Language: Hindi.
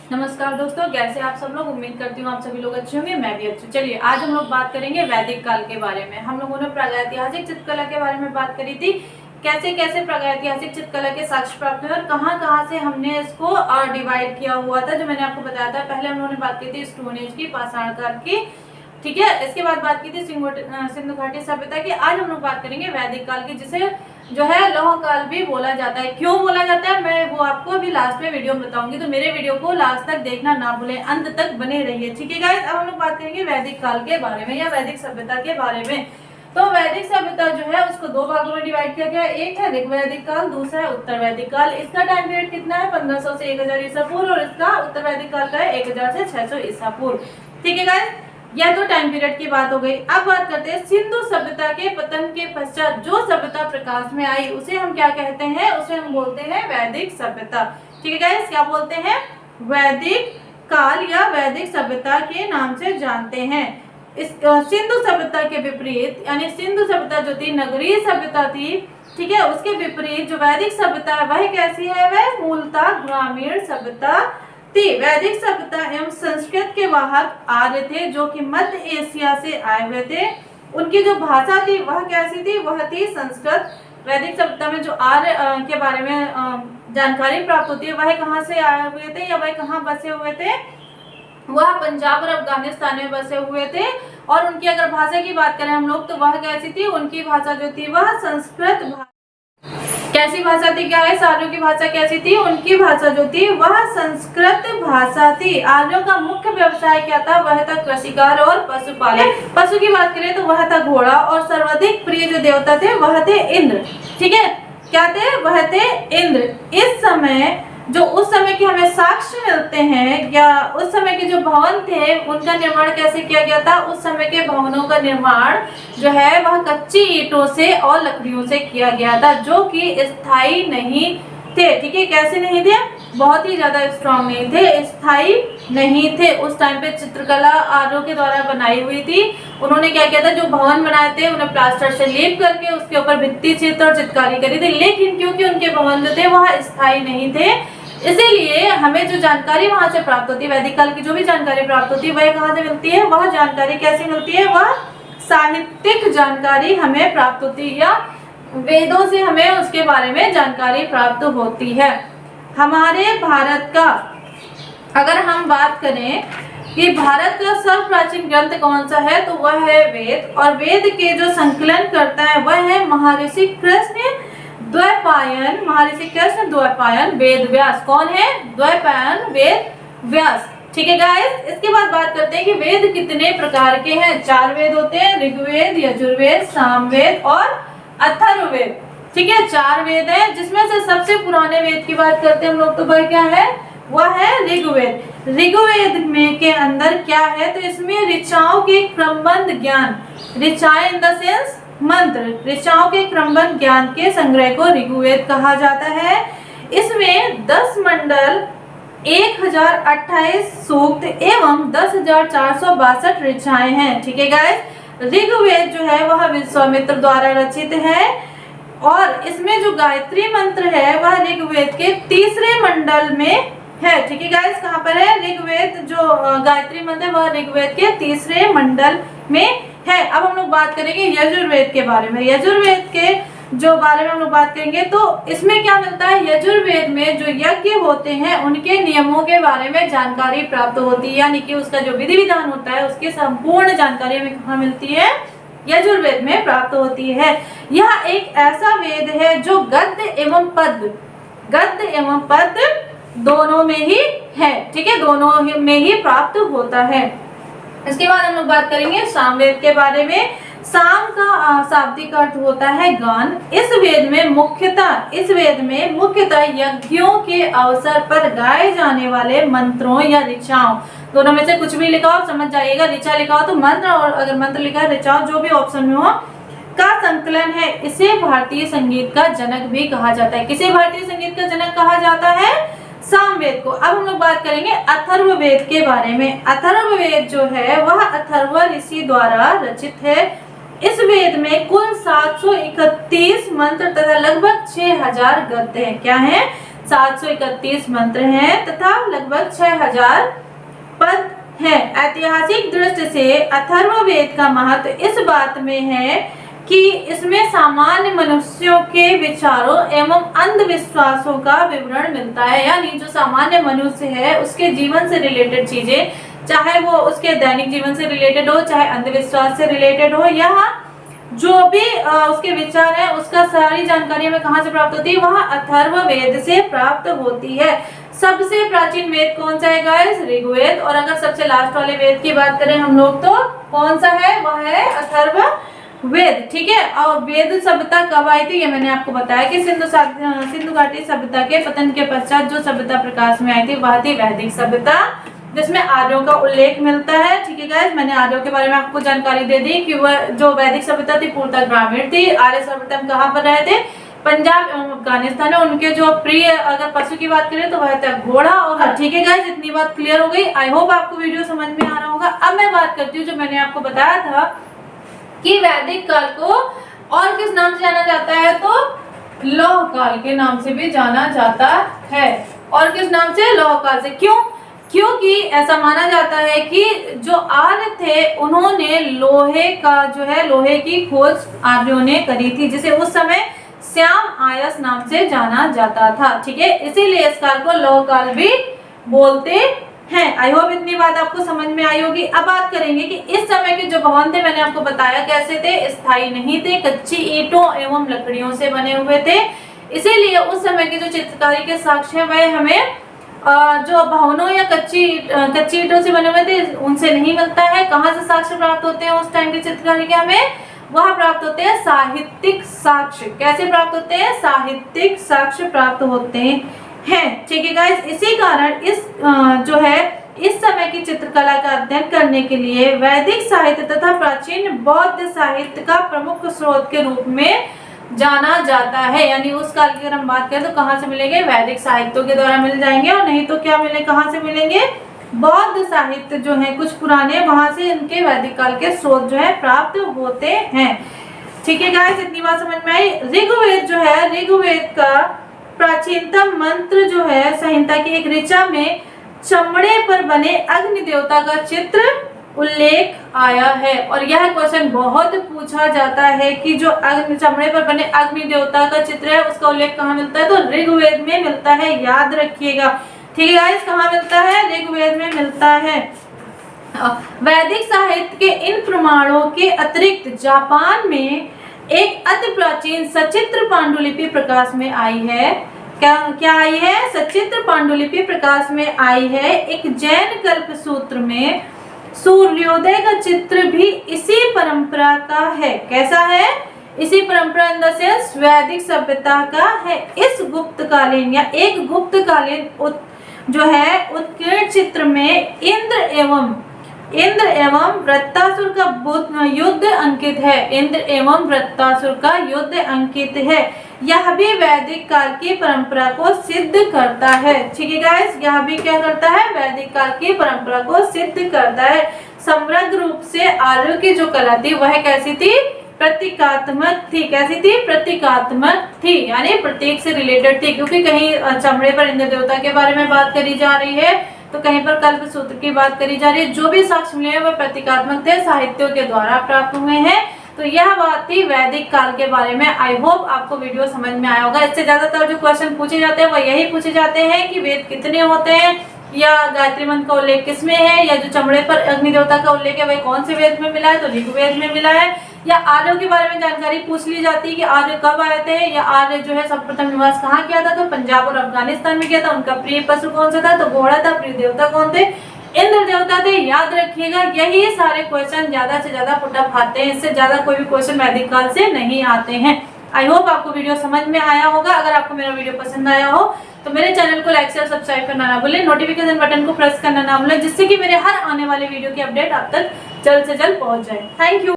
नमस्कार दोस्तों, कैसे आप सब लोग। उम्मीद करती हूँ आप सभी लोग अच्छे होंगे, मैं भी अच्छी। चलिए आज हम लोग बात करेंगे वैदिक काल के बारे में। हम लोगों ने प्रागैतिहासिक चित्रकला के बारे में बात करी थी, कैसे कैसे प्रागैतिहासिक चित्रकला के साक्ष्य प्राप्त हुए और कहाँ कहाँ से हमने इसको डिवाइड किया हुआ था, जो मैंने आपको बताया था। पहले हम लोगों ने बात की थी स्टोन एज की, पाषाण काल की, ठीक है। इसके बाद बात की थी सिंधु घाटी सभ्यता की। आज हम लोग बात करेंगे वैदिक काल की, जिसे जो है लौह काल भी बोला जाता है। क्यों बोला जाता है मैं वो आपको अभी लास्ट में वीडियो में बताऊंगी, तो मेरे वीडियो को लास्ट तक देखना ना भूलें, अंत तक बने रहिए, ठीक है गाइस। अब हम लोग बात करेंगे वैदिक काल के बारे में या वैदिक सभ्यता के बारे में। तो वैदिक सभ्यता जो है उसको दो भागों में डिवाइड किया गया है। एक है ऋग वैदिक काल, दूसरा है उत्तर वैदिक काल। इसका टाइम पीरियड कितना है? 1500 से 1000 ईसा पूर्व, और इसका उत्तर वैदिक काल का है 1000 से 600 ईसा पूर्व, ठीक है गाइस। यह तो टाइम पीरियड की बात हो गई। अब बात करते हैं सिंधु सभ्यता के पतन के पश्चात जो सभ्यता प्रकाश में आई, उसे हम क्या कहते हैं? उसे हम बोलते हैं वैदिक सभ्यता, ठीक है गाइस। क्या बोलते हैं? वैदिक काल या वैदिक सभ्यता के नाम से जानते हैं। इस सिंधु सभ्यता के विपरीत, यानी सिंधु सभ्यता जो थी नगरीय सभ्यता थी, ठीक है, उसके विपरीत जो वैदिक सभ्यता है वह कैसी है? वह मूलतः ग्रामीण सभ्यता थी। वैदिक सभ्यता एवं संस्कृत के वाहक आर्य थे, जो कि मध्य एशिया से आए हुए थे। उनकी जो भाषा थी वह कैसी थी? वह थी संस्कृत। वैदिक सभ्यता में जो आर्य के बारे में जानकारी प्राप्त होती है, वह कहाँ से आए हुए थे या वह कहाँ बसे हुए थे? वह पंजाब और अफगानिस्तान में बसे हुए थे। और उनकी अगर भाषा की बात करें हम लोग, तो वह कैसी थी? उनकी भाषा जो थी वह संस्कृत कैसी भाषा थी? क्या है? आर्यों की भाषा कैसी थी? उनकी भाषा जो थी वह संस्कृत भाषा थी। आर्यों का मुख्य व्यवसाय क्या था? वह था कृषिकार और पशुपालन। पशु की बात करें तो वह था घोड़ा, और सर्वाधिक प्रिय जो देवता थे वह थे इंद्र, ठीक है। क्या थे? वह थे इंद्र। इस समय जो उस समय के हमें साक्ष्य मिलते हैं, या उस समय के जो भवन थे उनका निर्माण कैसे किया गया था? उस समय के भवनों का निर्माण जो है वह कच्ची ईंटों से और लकड़ियों से किया गया था, जो कि स्थायी नहीं थे, ठीक है। कैसे नहीं थे? बहुत ही ज्यादा स्ट्रांग नहीं थे, स्थायी नहीं थे। उस टाइम पे चित्रकला आर्यों के द्वारा बनाई हुई थी। उन्होंने क्या किया था? जो भवन बनाए थे उन्हें प्लास्टर से लेप करके उसके ऊपर भित्ति चित्र और चित्रकारी करी थी, लेकिन क्योंकि उनके भवन जो थे वह स्थायी नहीं थे, इसीलिए हमें जो जानकारी वहां से प्राप्त होती है, वैदिक काल की जो भी जानकारी प्राप्त होती है वह कहाँ से मिलती है? वह जानकारी कैसे मिलती है? वह साहित्यिक जानकारी हमें प्राप्त होती है, या वेदों से हमें उसके बारे में जानकारी प्राप्त होती है। हमारे भारत का अगर हम बात करें कि भारत का सर्व प्राचीन ग्रंथ कौन सा है, तो वह है वेद। और वेद के जो संकलन करता है वह है महर्षि कृष्ण द्वैपायन, महर्षि कृष्ण द्वैपायन वेद व्यास। कौन है? द्वैपायन वेद व्यास, ठीक है गाइस। इसके बाद बात करते हैं कि वेद कितने प्रकार के हैं। 4 वेद होते हैं, ऋग्वेद, यजुर्वेद, सामवेद और अथर्ववेद, ठीक है। 4 वेद हैं, जिसमें से सबसे पुराने वेद की बात करते हैं हम लोग, तो वह क्या है? वह है ऋग्वेद। ऋग्वेद में के अंदर क्या है? तो इसमें ऋचाओं के क्रमबद्ध ज्ञान, ऋचाएं इन द सेंस मंत्र, ऋचाओं के क्रमबद्ध ज्ञान के संग्रह को ऋग्वेद कहा जाता है। इसमें 10 मंडल, 1028 सूक्त एवं 10,462 ऋचाएं हैं, ठीक है गाइस। ऋग्वेद जो है वह विश्वामित्र द्वारा रचित है, और इसमें जो गायत्री मंत्र है वह ऋग्वेद के 3रे मंडल में है, ठीक है गाइस। कहाँ पर है? ऋग्वेद जो गायत्री मंत्र है वह ऋग्वेद के 3रे मंडल में है। अब हम लोग बात करेंगे यजुर्वेद के बारे में। यजुर्वेद के जो बारे में हम लोग बात करेंगे, तो इसमें क्या मिलता है? यजुर्वेद में जो यज्ञ होते हैं उनके नियमों के बारे में जानकारी प्राप्त होती है, यानी कि उसका जो विधि विधान होता है उसकी संपूर्ण जानकारी हमें कहाँ मिलती है? यजुर्वेद में प्राप्त होती है। यह एक ऐसा वेद है जो गद्य एवं पद्य दोनों में ही है, ठीक है, दोनों में ही प्राप्त होता है। इसके बाद हम लोग बात करेंगे सामवेद के बारे में। साम का शाब्दिक अर्थ होता है गान। इस वेद में मुख्यतः यज्ञों के अवसर पर गाए जाने वाले मंत्रों या ऋचाओं, दोनों में से कुछ भी लिखा हो, समझ जाइएगा। ऋचा लिखा हो तो मंत्र, और अगर मंत्र लिखा है ऋचाओं, जो भी ऑप्शन में हो, का संकलन है। इसे भारतीय संगीत का जनक भी कहा जाता है। किसे भारतीय संगीत का जनक कहा जाता है? सामवेद को। अब हम लोग बात करेंगे अथर्ववेद के बारे में। अथर्ववेद जो है वह अथर्व ऋषि द्वारा रचित है। इस वेद में कुल 731 मंत्र तथा लगभग 6000 गद्य हैं। क्या है? 731 मंत्र हैं तथा लगभग 6000 पद है। ऐतिहासिक दृष्टि से अथर्ववेद का महत्व इस बात में है कि इसमें सामान्य मनुष्यों के विचारों एवं अंधविश्वासों का विवरण मिलता है। यानी जो सामान्य मनुष्य है उसके जीवन से रिलेटेड चीजें, चाहे वो उसके दैनिक जीवन से रिलेटेड हो, चाहे अंधविश्वास से रिलेटेड हो, या जो भी उसके विचार है उसका सारी जानकारी हमें कहाँ से प्राप्त होती है, वह अथर्ववेद से प्राप्त होती है। सबसे प्राचीन वेद कौन सा है गाइस? ऋग्वेद। और अगर सबसे लास्ट वाले वेद की बात करें हम लोग तो कौन सा है? वह है अथर्ववेद। ठीक है। और वेद सभ्यता कब आई थी ये मैंने आपको बताया कि सिंधु घाटी सभ्यता के पतन के पश्चात जो सभ्यता प्रकाश में आई थी वह थी वैदिक सभ्यता, जिसमें आर्यों का उल्लेख मिलता है। ठीक है गाइस, मैंने आर्यों के बारे में आपको जानकारी दे दी कि वह जो वैदिक सभ्यता थी पूर्णतः ग्रामीण थी। आर्य सर्वप्रथम कहाँ पर रहे थे? पंजाब एवं अफगानिस्तान में। उनके जो प्रिय अगर पशु की बात करें तो वह था घोड़ा और ठीक है गाइस, इतनी बात क्लियर हो गई। आई होप आपको वीडियो समझ में आ रहा होगा। अब मैं बात करती हूँ जो मैंने आपको बताया था कि वैदिक काल को और किस नाम से जाना जाता है, तो लौह काल के नाम से भी जाना जाता है। और किस नाम से? लौह काल से। क्यों? क्योंकि ऐसा माना जाता है कि जो आर्य थे उन्होंने लोहे का जो है लोहे की खोज आर्यों ने करी थी, जिसे उस समय श्याम आयस नाम से जाना जाता था। ठीक है, इसीलिए इस काल को लौह काल भी बोलते हैं। आई होप इतनी बात आपको समझ में आई होगी। अब बात करेंगे कि इस समय के जो भवन थे मैंने आपको बताया कैसे थे, स्थायी नहीं थे, कच्ची ईंटों एवं लकड़ियों से बने हुए थे। इसीलिए उस समय की जो चित्रकारी के साक्ष्य है वह हमें जो भवनों या कच्ची ईंटों से बने हुए थे उनसे नहीं मिलता है। कहाँ से साक्ष्य प्राप्त होते हैं उस टाइम की चित्रकारी के? हमें वह प्राप्त होते हैं साहित्यिक साक्ष्य। कैसे प्राप्त होते हैं? साहित्यिक साक्ष्य प्राप्त होते हैं। ठीक है गाइस, इसी कारण इस जो है इस समय की चित्रकला का अध्ययन करने के लिए वैदिक साहित्य तथा प्राचीन बौद्ध साहित्य का प्रमुख स्रोत के रूप में जाना जाता है। यानी उस काल की अगर हम बात करें तो कहाँ से मिलेंगे? वैदिक साहित्यों के द्वारा मिल जाएंगे, और नहीं तो क्या मिले? कहाँ से मिलेंगे? बौद्ध साहित्य जो है कुछ पुराने, वहां से इनके वैदिक काल के स्रोत जो है प्राप्त होते हैं। ठीक है गाइस, इतनी बात समझ में आई। ऋग्वेद जो है, ऋग्वेद का प्राचीनतम मंत्र जो है संहिता की एक ऋचा में चमड़े पर बने अग्नि देवता का चित्र उल्लेख आया है। और यह क्वेश्चन बहुत पूछा जाता है कि जो चमड़े पर बने अग्नि देवता का चित्र है उसका उल्लेख कहाँ मिलता है? तो ऋग्वेद में मिलता है, याद रखिएगा। ठीक है गाइस, कहाँ मिलता है? ऋग्वेद में मिलता है। वैदिक साहित्य के इन प्रमाणों के अतिरिक्त जापान में एक अति प्राचीन सचित्र पांडुलिपि प्रकाश में आई है। क्या आई है? सचित्र पांडुलिपि प्रकाश में आई है। एक जैन कल्प सूत्र में सूर्योदय का चित्र भी इसी परंपरा का है। कैसा है? इसी परंपरा इन द सेंस वैदिक सभ्यता का है। इस गुप्तकालीन या एक गुप्तकालीन जो है उत्कीर्ण चित्र में इंद्र एवं वृत्तासुर का युद्ध अंकित है। इंद्र एवं वृत्तासुर का युद्ध अंकित है। यह भी वैदिक काल की परंपरा को सिद्ध करता है। ठीक है गाइस, यह भी क्या करता है? वैदिक काल की परंपरा को सिद्ध करता है। समग्र रूप से आर्यों की जो कला थी वह कैसी थी? प्रतीकात्मक थी। कैसी थी? प्रतीकात्मक थी, यानी प्रतीक से रिलेटेड थी। क्योंकि कहीं चमड़े पर इंद्र देवता के बारे में बात करी जा रही है तो कहीं पर कल्प सूत्र की बात करी जा रही है। जो भी साक्ष्य मिले हैं वह प्रतीकात्मक थे, साहित्यों के द्वारा प्राप्त हुए हैं। तो यह बात थी वैदिक काल के बारे में। आई होप आपको वीडियो समझ में आया होगा। इससे ज्यादातर जो क्वेश्चन पूछे जाते हैं वह यही पूछे जाते हैं कि वेद कितने होते हैं, या गायत्री मंत्र का उल्लेख किसमें है, या जो चमड़े पर अग्नि देवता का उल्लेख है वह कौन से वेद में मिला है, तो ऋग्वेद में मिला है। या आर्यों के बारे में जानकारी पूछ ली जाती है कि आर्य कब आए थे, या आर्य जो है सर्वप्रथम निवास कहाँ किया था, तो पंजाब और अफगानिस्तान में किया था। उनका प्रिय पशु कौन सा था, तो घोड़ा था। प्रिय देवता कौन थे? इंद्र देवता थे। याद रखिएगा, यही सारे क्वेश्चन ज्यादा से ज्यादा पुटअप आते हैं। इससे ज्यादा कोई भी क्वेश्चन वैदिक काल से नहीं आते हैं। आई होप आपको वीडियो समझ में आया होगा। अगर आपको मेरा वीडियो पसंद आया हो तो मेरे चैनल को लाइक शेयर सब्सक्राइब करना ना भूलें, नोटिफिकेशन बटन को प्रेस करना ना भूलें, जिससे कि मेरे हर आने वाले वीडियो की अपडेट आप तक जल्द से जल्द पहुंच जाए। Thank you.